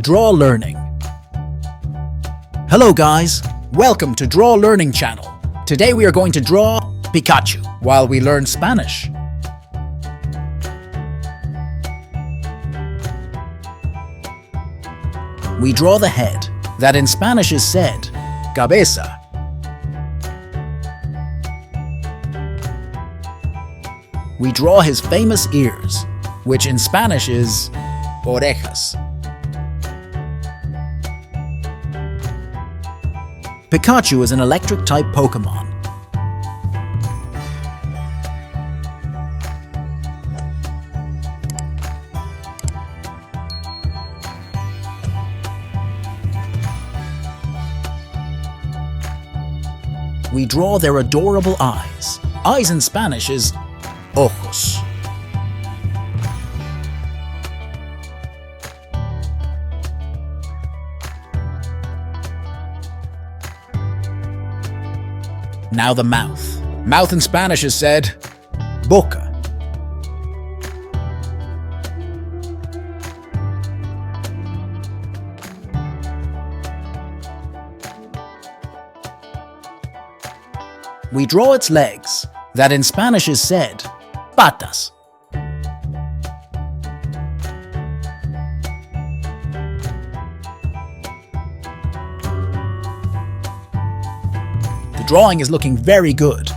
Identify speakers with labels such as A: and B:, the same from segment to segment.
A: Draw Learning. Hello guys, welcome to Draw Learning channel. Today we are going to draw Pikachu while we learn Spanish. We draw the head, that in Spanish is said, CABEZA. We draw his famous ears, which in Spanish is OREJAS. Pikachu is an electric-type Pokemon. We draw their adorable eyes. Eyes in Spanish is OJOS. Now the mouth. Mouth in Spanish is said BOCA. We draw its legs, that in Spanish is said patas. The drawing is looking very good.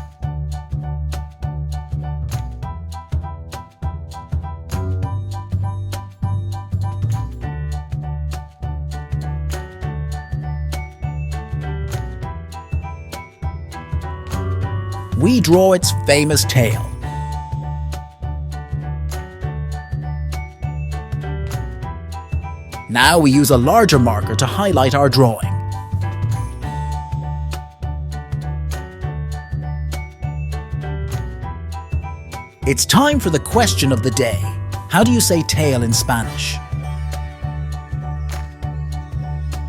A: We draw its famous tail. Now we use a larger marker to highlight our drawing. It's time for the question of the day. How do you say tail in Spanish?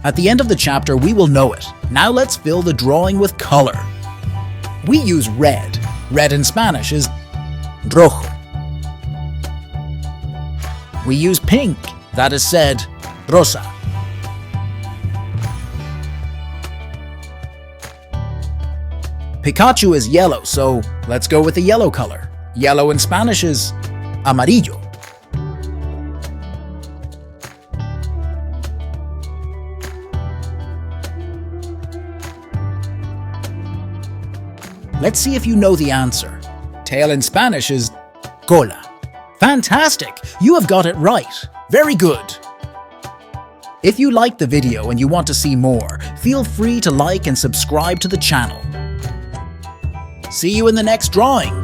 A: At the end of the chapter, we will know it. Now let's fill the drawing with color. We use red. Red in Spanish is rojo. We use pink. That is said rosa. Pikachu is yellow, so let's go with the yellow color. Yellow in Spanish is amarillo. Let's see if you know the answer. Tail in Spanish is cola. Fantastic! You have got it right. Very good. If you liked the video and you want to see more, feel free to like and subscribe to the channel. See you in the next drawing.